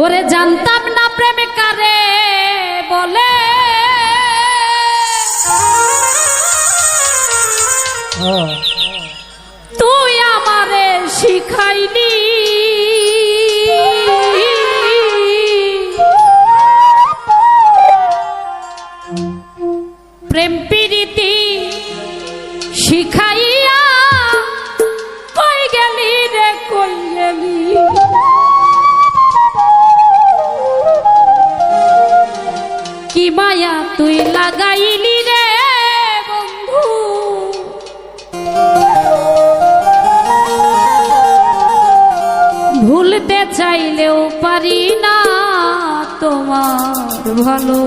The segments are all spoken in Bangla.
ওরে জানতাম না প্রেম কারে বলে, তুই আমারে শিখাইলি। প্রেম প্রীতি শিখাইয়া কই গেলি রে কই গেলি। কি মায়া তুই লাগাইলি রে বন্ধু, ভুলতে চাইলেও পারি না তোমার ভালো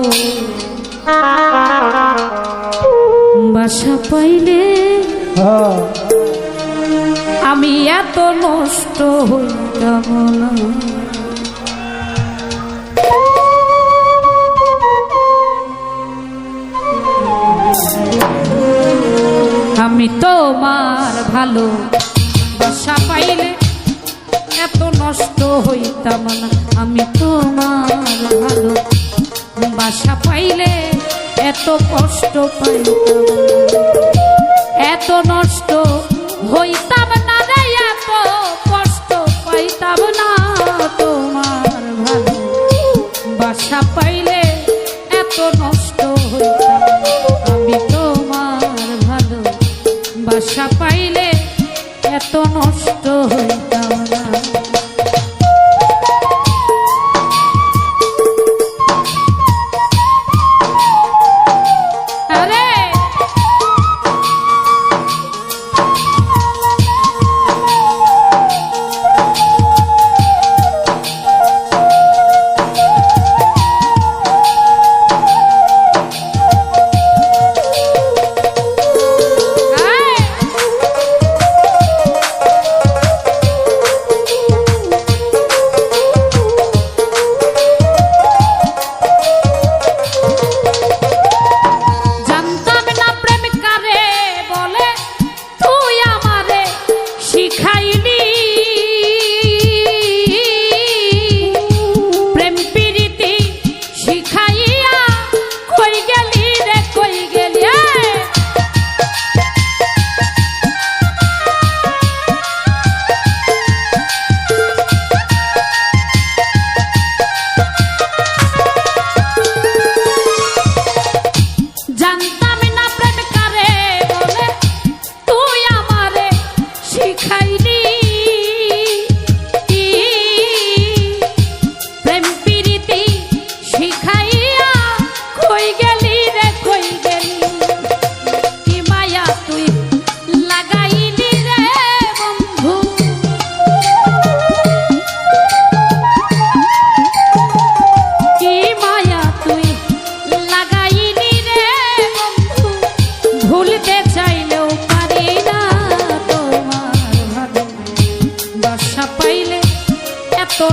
বাসা পাইলে। আমি এত নষ্ট হইতাম না। আমি তোমার ভালো বাসা পাইলে এত নষ্ট হইতাম না। আমি তোমার ভালো বাসা পাইলে এত কষ্ট পাইতাম না। এত নষ্ট হইতাম না রে, এত কষ্ট পাইতাম না। তোমার ভালো বাসা পাইলে এত নষ্ট হইতাম না। আমি তোমার ভালো বাসা পাইলে এত নষ্ট হইতাম না।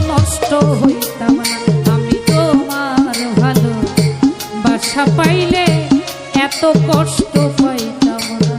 নষ্ট হইতাম না। আমি তোমার ভালো বাসা পাইলে এত কষ্ট পাইতাম না।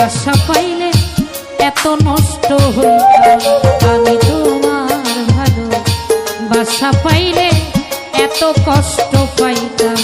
বাসা পাইলে এত নষ্ট হইতাম আমি তোমার ভালো বাসা পাইলে এত কষ্ট পাইতাম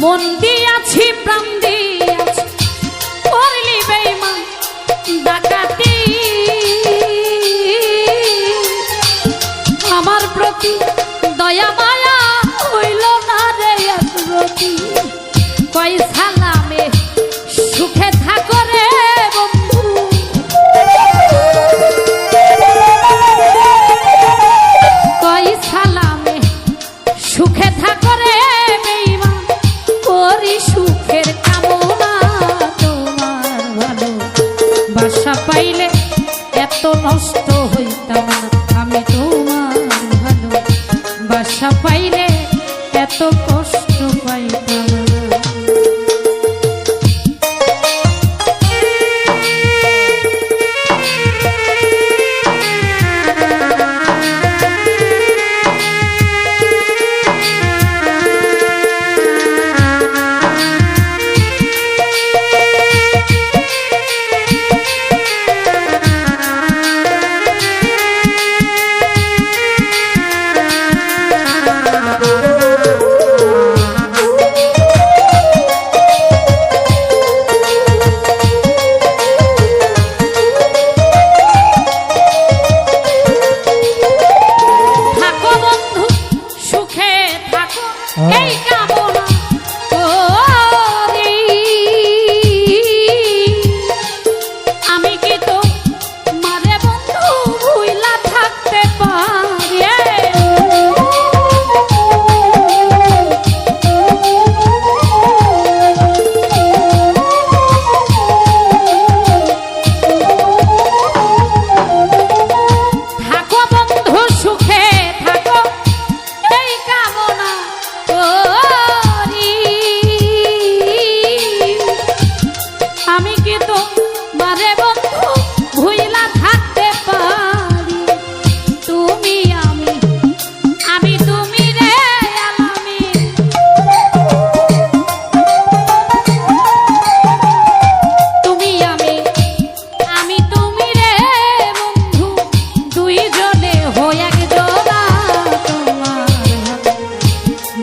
মন দিয়াছি প্রাণ দিয়াছি করলি বেঈমান ডাকাতি আমার প্রতি দয়া মায়া হইল না রে একরতি কই সালামে সুখে থাকো রে বন্ধু কই সালামে সুখে থাকো রে সুখের কামনা তোমার ভালো বাসা পাইলে এত নষ্ট হইতাম না আমি তোমার ভালো বাসা পাইলে এত কষ্ট পাইতাম না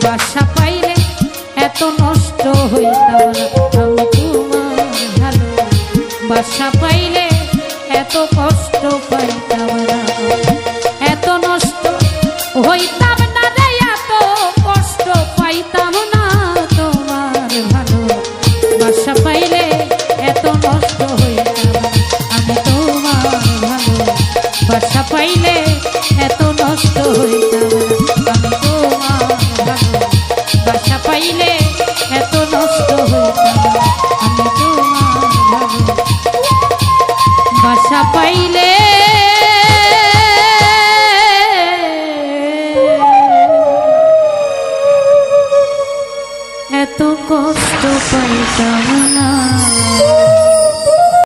বাসা পাইলে এত নষ্ট হইতাম না আমি তোমার ভালো বাসা পাইলে এত কষ্ট পাইতাম না এত নষ্ট হইতাম না রে এত কষ্ট পাইতাম না তোমার ভালো বাসা পাইলে এত নষ্ট হইতাম আমি তোমার ভালো বাসা পাইলে এত নষ্ট হইতাম না আমি তোমার ভালো বাসা পাইলে এত নষ্ট হইতাম আমি তোমার ভালো বাসা পাইলে এত কষ্ট পাইতাম না।